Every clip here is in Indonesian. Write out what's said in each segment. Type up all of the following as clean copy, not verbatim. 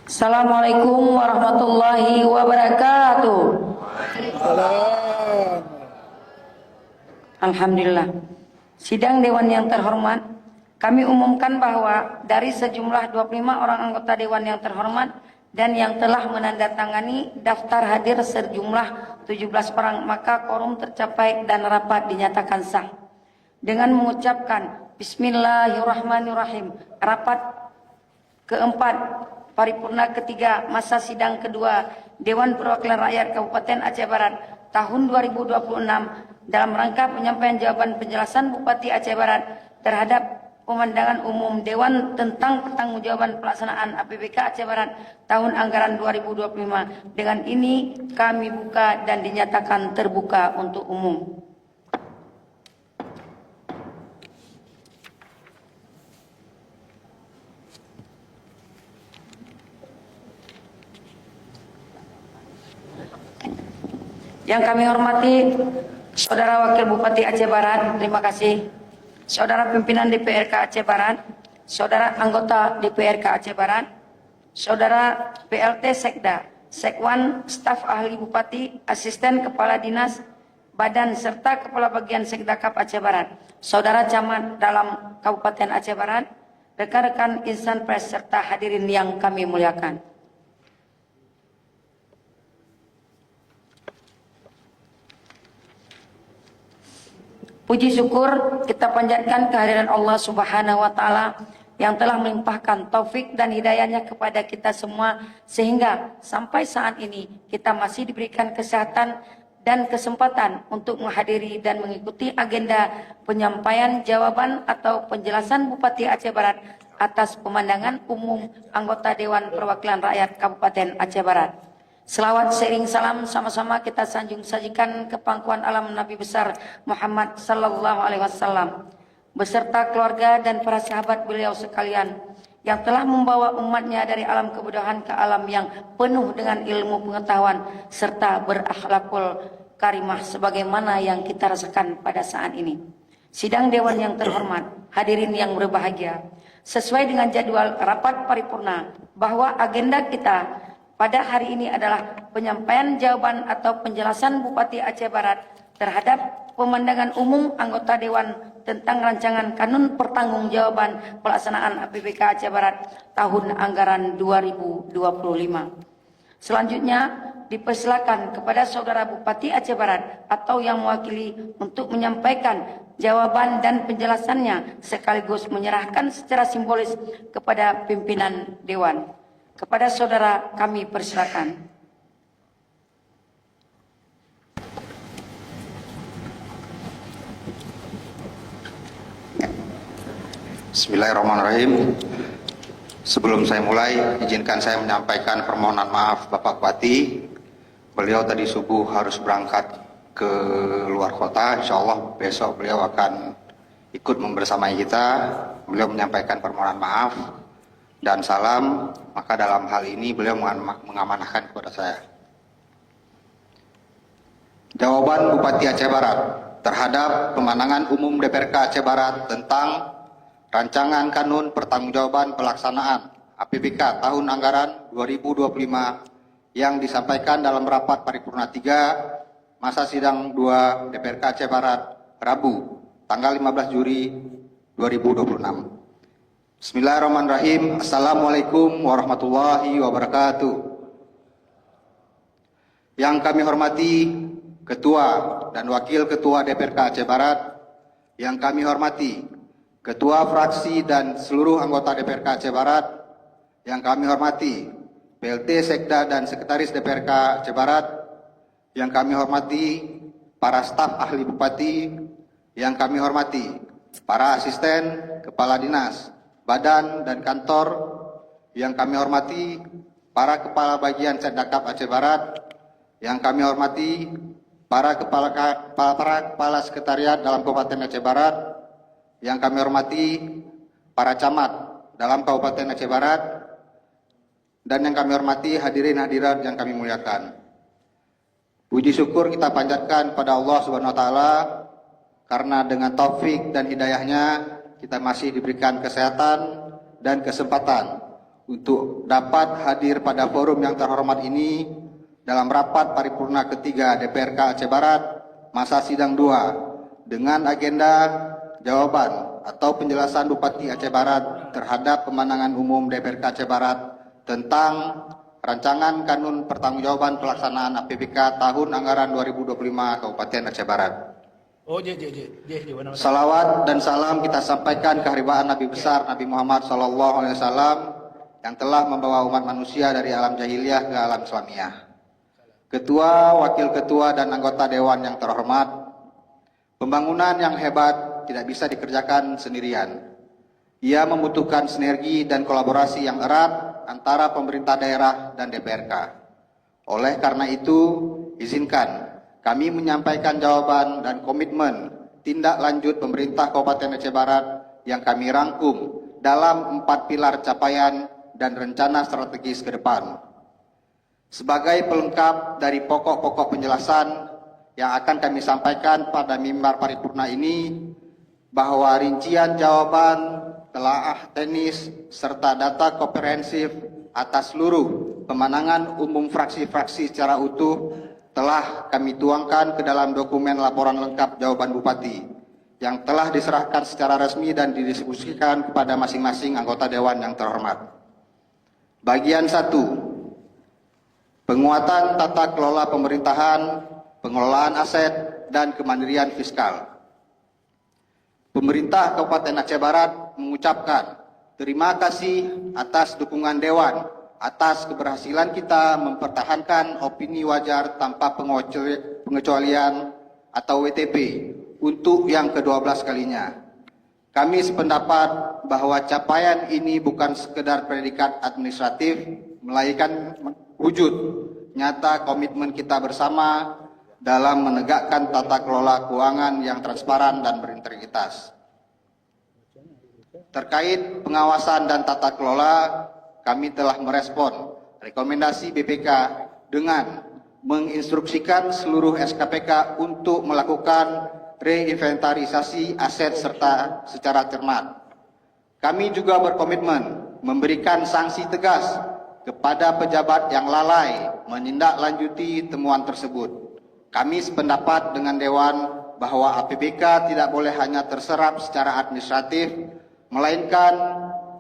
Assalamualaikum warahmatullahi wabarakatuh. Salam. Alhamdulillah. Sidang Dewan yang terhormat, kami umumkan bahwa dari sejumlah 25 orang anggota Dewan yang terhormat dan yang telah menandatangani daftar hadir sejumlah 17 orang, maka quorum tercapai dan rapat dinyatakan sah. Dengan mengucapkan Bismillahirrahmanirrahim, rapat keempat paripurna ketiga masa sidang kedua Dewan Perwakilan Rakyat Kabupaten Aceh Barat tahun 2026 dalam rangka penyampaian jawaban penjelasan Bupati Aceh Barat terhadap pemandangan umum Dewan tentang pertanggungjawaban pelaksanaan APBK Aceh Barat tahun anggaran 2025. Dengan ini kami buka dan dinyatakan terbuka untuk umum. Yang kami hormati Saudara Wakil Bupati Aceh Barat, terima kasih. Saudara Pimpinan DPRK Aceh Barat, Saudara Anggota DPRK Aceh Barat, Saudara PLT Sekda, Sekwan, Staf Ahli Bupati, Asisten Kepala Dinas, Badan serta Kepala Bagian Sekdakap Aceh Barat, Saudara Camat dalam Kabupaten Aceh Barat, rekan-rekan insan pers serta hadirin yang kami muliakan. Puji syukur kita panjatkan kehadiran Allah Subhanahu wa taala yang telah melimpahkan taufik dan hidayahnya kepada kita semua sehingga sampai saat ini kita masih diberikan kesehatan dan kesempatan untuk menghadiri dan mengikuti agenda penyampaian jawaban atau penjelasan Bupati Aceh Barat atas pemandangan umum anggota Dewan Perwakilan Rakyat Kabupaten Aceh Barat. Selawat seiring salam sama-sama kita sanjung sajikan ke pangkuan alam Nabi besar Muhammad sallallahu alaihi wasallam beserta keluarga dan para sahabat beliau sekalian yang telah membawa umatnya dari alam kebodohan ke alam yang penuh dengan ilmu pengetahuan serta berakhlakul karimah sebagaimana yang kita rasakan pada saat ini. Sidang Dewan yang terhormat, hadirin yang berbahagia, sesuai dengan jadwal rapat paripurna bahwa agenda kita pada hari ini adalah penyampaian jawaban atau penjelasan Bupati Aceh Barat terhadap pemandangan umum anggota Dewan tentang rancangan kanun pertanggungjawaban pelaksanaan APBK Aceh Barat tahun anggaran 2025. Selanjutnya dipersilakan kepada Saudara Bupati Aceh Barat atau yang mewakili untuk menyampaikan jawaban dan penjelasannya sekaligus menyerahkan secara simbolis kepada pimpinan Dewan. Kepada saudara kami persilakan. Bismillahirrahmanirrahim. Sebelum saya mulai, izinkan saya menyampaikan permohonan maaf Bapak Bupati. Beliau tadi subuh harus berangkat ke luar kota. Insya Allah besok beliau akan ikut membersamai kita. Beliau menyampaikan permohonan maaf dan salam, maka dalam hal ini beliau mengamanahkan kepada saya. Jawaban Bupati Aceh Barat terhadap pemandangan umum DPRK Aceh Barat tentang rancangan kanun pertanggungjawaban pelaksanaan APBK tahun anggaran 2025 yang disampaikan dalam rapat paripurna 3 masa sidang 2 DPRK Aceh Barat Rabu tanggal 15 Juli 2026. Bismillahirrahmanirrahim. Assalamualaikum warahmatullahi wabarakatuh. Yang kami hormati Ketua dan Wakil Ketua DPRK Aceh Barat, yang kami hormati Ketua Fraksi dan seluruh anggota DPRK Aceh Barat, yang kami hormati PLT Sekda dan Sekretaris DPRK Aceh Barat, yang kami hormati para staf ahli Bupati, yang kami hormati para asisten Kepala Dinas, Badan dan Kantor, yang kami hormati para Kepala Bagian Sekdakap Aceh Barat, yang kami hormati para Kepala Sekretariat dalam Kabupaten Aceh Barat, yang kami hormati para camat dalam Kabupaten Aceh Barat, dan yang kami hormati hadirin hadirat yang kami muliakan. Puji syukur kita panjatkan pada Allah Subhanahu wa taala karena dengan taufik dan hidayahnya kita masih diberikan kesehatan dan kesempatan untuk dapat hadir pada forum yang terhormat ini dalam rapat paripurna ketiga DPRK Aceh Barat masa sidang 2 dengan agenda jawaban atau penjelasan Bupati Aceh Barat terhadap pemandangan umum DPRK Aceh Barat tentang Rancangan Kanun Pertanggungjawaban Pelaksanaan APBK Tahun Anggaran 2025 Kabupaten Aceh Barat. Salawat dan salam kita sampaikan kehadiran Nabi besar Nabi Muhammad SAW yang telah membawa umat manusia dari alam jahiliyah ke alam Islamiyah. Ketua, wakil ketua, dan anggota dewan yang terhormat, pembangunan yang hebat tidak bisa dikerjakan sendirian. Ia membutuhkan sinergi dan kolaborasi yang erat antara pemerintah daerah dan DPRK. Oleh karena itu, izinkan kami menyampaikan jawaban dan komitmen tindak lanjut pemerintah Kabupaten Aceh Barat yang kami rangkum dalam 4 pilar capaian dan rencana strategis ke depan. Sebagai pelengkap dari pokok-pokok penjelasan yang akan kami sampaikan pada mimbar paripurna ini, bahwa rincian jawaban, telaah teknis, serta data komprehensif atas seluruh pemandangan umum fraksi-fraksi secara utuh telah kami tuangkan ke dalam dokumen laporan lengkap jawaban Bupati yang telah diserahkan secara resmi dan didistribusikan kepada masing-masing anggota dewan yang terhormat. Bagian 1. Penguatan tata kelola pemerintahan, pengelolaan aset, dan kemandirian fiskal. Pemerintah Kabupaten Aceh Barat mengucapkan terima kasih atas dukungan Dewan atas keberhasilan kita mempertahankan opini wajar tanpa pengecualian atau WTP untuk yang ke-12 kalinya. Kami sependapat bahwa capaian ini bukan sekedar predikat administratif, melainkan wujud nyata komitmen kita bersama dalam menegakkan tata kelola keuangan yang transparan dan berintegritas. Terkait pengawasan dan tata kelola, kami telah merespon rekomendasi BPK dengan menginstruksikan seluruh SKPK untuk melakukan reinventarisasi aset serta secara cermat. Kami juga berkomitmen memberikan sanksi tegas kepada pejabat yang lalai menindaklanjuti temuan tersebut. Kami sependapat dengan Dewan bahwa APBK tidak boleh hanya terserap secara administratif, melainkan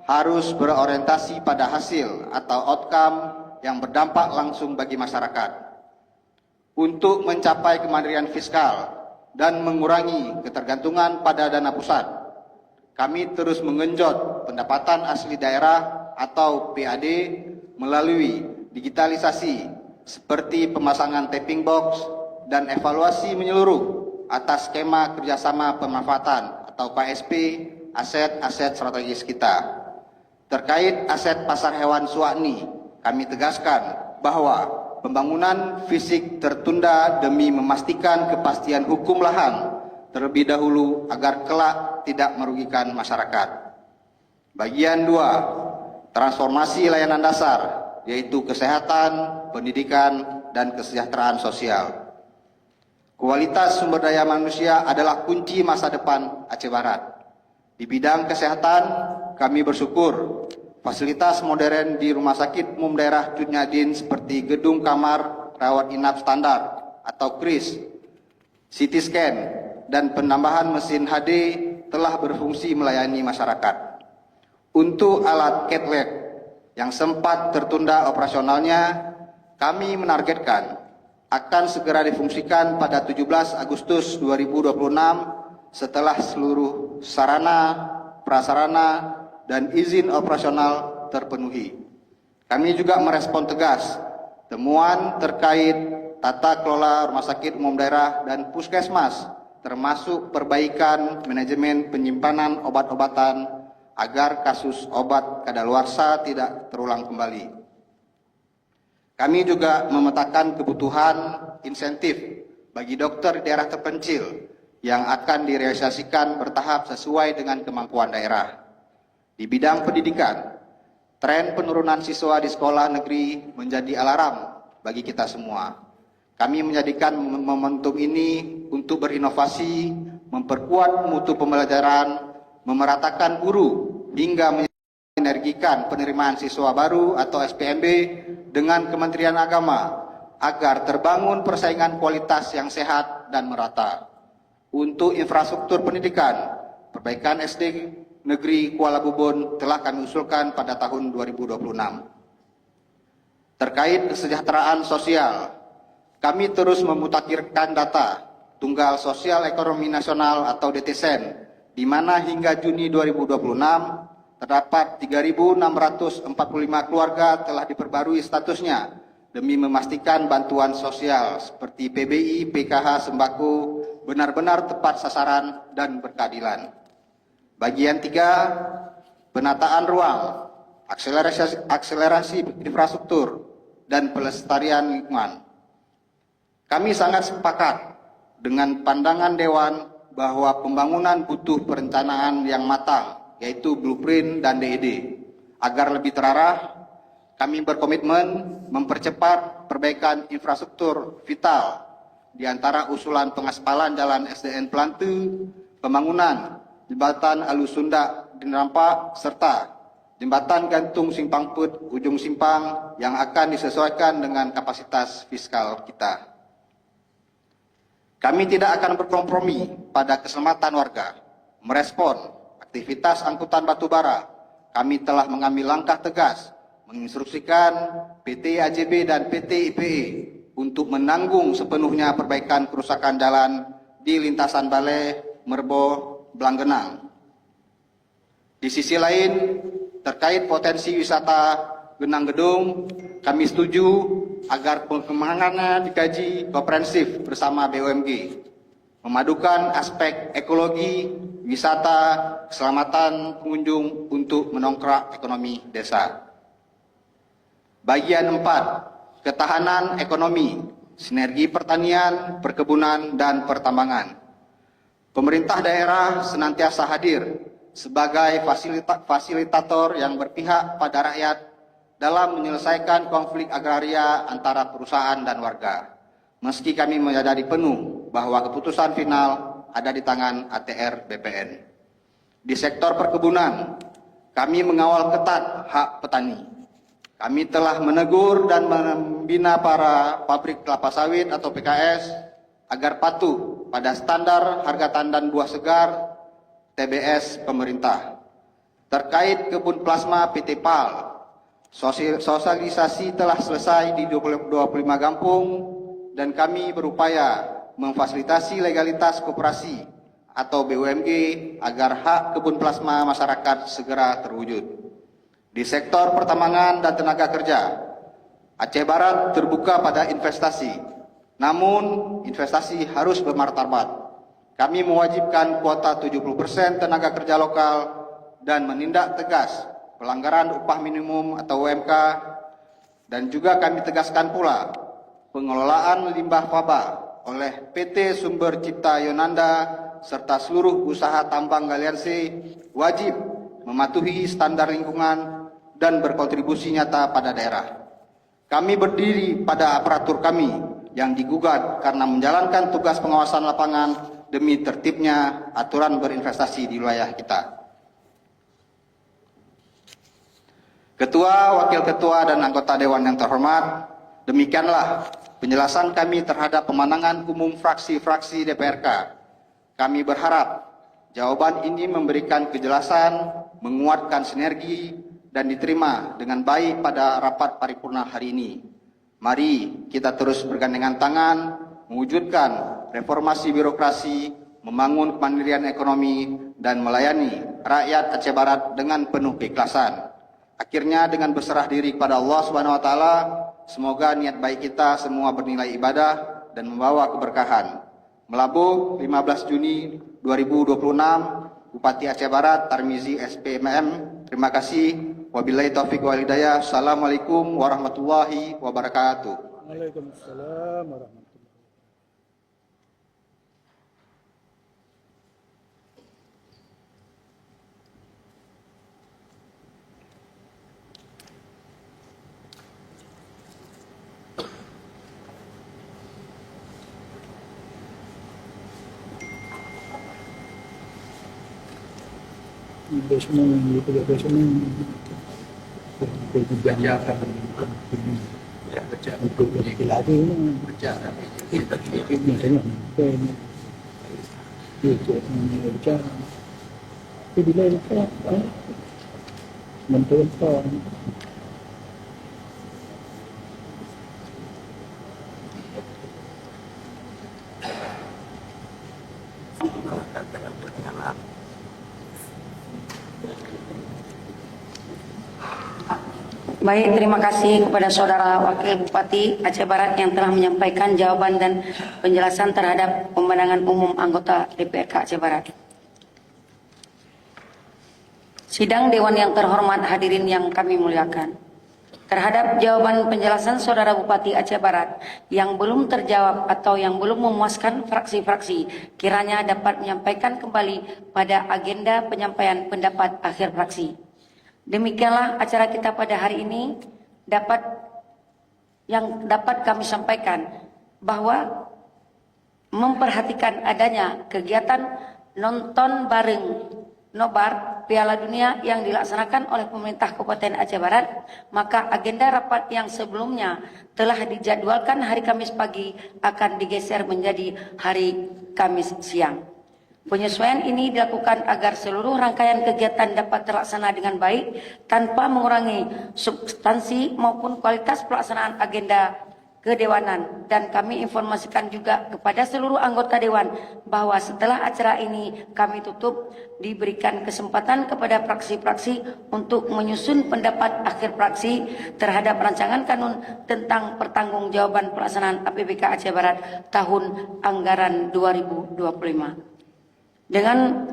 harus berorientasi pada hasil atau outcome yang berdampak langsung bagi masyarakat. Untuk mencapai kemandirian fiskal dan mengurangi ketergantungan pada dana pusat, kami terus mengenjot pendapatan asli daerah atau PAD melalui digitalisasi seperti pemasangan tapping box dan evaluasi menyeluruh atas skema kerjasama pemanfaatan atau KSP aset-aset strategis kita. Terkait aset pasar hewan Suwakni, kami tegaskan bahwa pembangunan fisik tertunda demi memastikan kepastian hukum lahan terlebih dahulu agar kelak tidak merugikan masyarakat. Bagian 2. Transformasi layanan dasar, yaitu kesehatan, pendidikan, dan kesejahteraan sosial. Kualitas sumber daya manusia adalah kunci masa depan Aceh Barat. Di bidang kesehatan, kami bersyukur fasilitas modern di Rumah Sakit Umum Daerah Cut Nyadin seperti gedung kamar rawat inap standar atau KRIS, CT scan, dan penambahan mesin HD telah berfungsi melayani masyarakat. Untuk alat CAT lab yang sempat tertunda operasionalnya, kami menargetkan akan segera difungsikan pada 17 Agustus 2026 setelah seluruh sarana, prasarana, dan izin operasional terpenuhi. Kami juga merespon tegas temuan terkait tata kelola rumah sakit umum daerah dan puskesmas, termasuk perbaikan manajemen penyimpanan obat-obatan agar kasus obat kadaluarsa tidak terulang kembali. Kami juga memetakan kebutuhan insentif bagi dokter di daerah terpencil yang akan direalisasikan bertahap sesuai dengan kemampuan daerah. Di bidang pendidikan, tren penurunan siswa di sekolah negeri menjadi alarm bagi kita semua. Kami menjadikan momentum ini untuk berinovasi, memperkuat mutu pembelajaran, memeratakan guru, hingga mensinergikan penerimaan siswa baru atau SPMB dengan Kementerian Agama agar terbangun persaingan kualitas yang sehat dan merata. Untuk infrastruktur pendidikan, perbaikan SD Negeri Kuala Bubun telah kami usulkan pada tahun 2026. Terkait kesejahteraan sosial, kami terus memutakhirkan data Tunggal Sosial Ekonomi Nasional atau DTSEN, di mana hingga Juni 2026 terdapat 3.645 keluarga telah diperbarui statusnya demi memastikan bantuan sosial seperti PBI, PKH, sembako benar-benar tepat sasaran dan berkeadilan. Bagian 3, penataan ruang, akselerasi infrastruktur, dan pelestarian lingkungan. Kami sangat sepakat dengan pandangan Dewan bahwa pembangunan butuh perencanaan yang matang, yaitu blueprint dan DED. Agar lebih terarah, kami berkomitmen mempercepat perbaikan infrastruktur vital, di antara usulan pengaspalan jalan SDN Pelantu, pembangunan jembatan Alus Sunda di Rampak, serta jembatan gantung Simpang Put ujung Simpang yang akan disesuaikan dengan kapasitas fiskal kita. Kami tidak akan berkompromi pada keselamatan warga. Merespon aktivitas angkutan batubara, kami telah mengambil langkah tegas menginstruksikan PT AJB dan PT IPE untuk menanggung sepenuhnya perbaikan kerusakan jalan di lintasan Bale, Merbo, Blanggenang. Di sisi lain, terkait potensi wisata Genang Gedung, kami setuju agar pengembangannya dikaji komprehensif bersama BUMG, memadukan aspek ekologi, wisata, keselamatan pengunjung untuk mendongkrak ekonomi desa. Bagian 4, ketahanan ekonomi, sinergi pertanian, perkebunan, dan pertambangan. Pemerintah daerah senantiasa hadir sebagai fasilitator yang berpihak pada rakyat dalam menyelesaikan konflik agraria antara perusahaan dan warga. Meski kami menyadari penuh bahwa keputusan final ada di tangan ATR BPN. Di sektor perkebunan, kami mengawal ketat hak petani. Kami telah menegur dan membina para pabrik kelapa sawit atau PKS agar patuh pada standar harga tandan buah segar TBS pemerintah. Terkait kebun plasma PT PAL, sosialisasi telah selesai di 25 kampung dan kami berupaya memfasilitasi legalitas koperasi atau BUMG agar hak kebun plasma masyarakat segera terwujud. Di sektor pertambangan dan tenaga kerja, Aceh Barat terbuka pada investasi. Namun, investasi harus bermartabat. Kami mewajibkan kuota 70% tenaga kerja lokal dan menindak tegas pelanggaran upah minimum atau UMK, dan juga kami tegaskan pula pengelolaan limbah faba oleh PT Sumber Cipta Yonanda serta seluruh usaha tambang galian C wajib mematuhi standar lingkungan dan berkontribusi nyata pada daerah. Kami berdiri pada aparatur kami yang digugat karena menjalankan tugas pengawasan lapangan demi tertibnya aturan berinvestasi di wilayah kita. Ketua, Wakil Ketua, dan anggota Dewan yang terhormat, demikianlah penjelasan kami terhadap pemandangan umum fraksi-fraksi DPRK. Kami berharap jawaban ini memberikan kejelasan, menguatkan sinergi, dan diterima dengan baik pada rapat paripurna hari ini. Mari kita terus bergandengan tangan, mewujudkan reformasi birokrasi, membangun kemandirian ekonomi, dan melayani rakyat Aceh Barat dengan penuh keikhlasan. Akhirnya dengan berserah diri kepada Allah Subhanahu wa taala, semoga niat baik kita semua bernilai ibadah dan membawa keberkahan. Melabuh 15 Juni 2026, Bupati Aceh Barat Tarmizi SPMM. Terima kasih. Wabillahi taufiq wal hidayah. Assalamualaikum warahmatullahi wabarakatuh. Waalaikumsalam warahmatullahi. Besok mau, besok mau. Tujuannya akan untuk laki-laki ini misalnya itu bila menentukan Baik, terima kasih kepada Saudara Wakil Bupati Aceh Barat yang telah menyampaikan jawaban dan penjelasan terhadap pemandangan umum anggota DPRK Aceh Barat. Sidang Dewan yang terhormat, hadirin yang kami muliakan. Terhadap jawaban penjelasan Saudara Bupati Aceh Barat yang belum terjawab atau yang belum memuaskan fraksi-fraksi, kiranya dapat menyampaikan kembali pada agenda penyampaian pendapat akhir fraksi. Demikianlah acara kita pada hari ini dapat kami sampaikan bahwa memperhatikan adanya kegiatan nonton bareng nobar Piala Dunia yang dilaksanakan oleh pemerintah Kabupaten Aceh Barat, maka agenda rapat yang sebelumnya telah dijadwalkan hari Kamis pagi akan digeser menjadi hari Kamis siang. Penyesuaian ini dilakukan agar seluruh rangkaian kegiatan dapat terlaksana dengan baik tanpa mengurangi substansi maupun kualitas pelaksanaan agenda kedewanan. Dan kami informasikan juga kepada seluruh anggota dewan bahwa setelah acara ini kami tutup, diberikan kesempatan kepada fraksi-fraksi untuk menyusun pendapat akhir fraksi terhadap rancangan kanun tentang pertanggungjawaban pelaksanaan APBK Aceh Barat tahun anggaran 2025. Dengan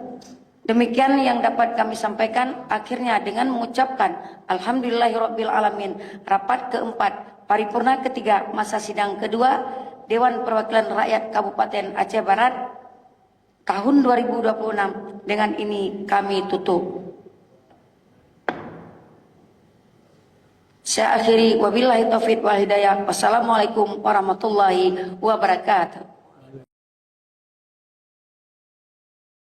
demikian yang dapat kami sampaikan, akhirnya dengan mengucapkan Alhamdulillahirabbil alamin, rapat keempat paripurna ketiga masa sidang kedua Dewan Perwakilan Rakyat Kabupaten Aceh Barat tahun 2026 dengan ini kami tutup. Saya akhiri, wabillahi taufiq wal hidayah. Wassalamualaikum warahmatullahi wabarakatuh.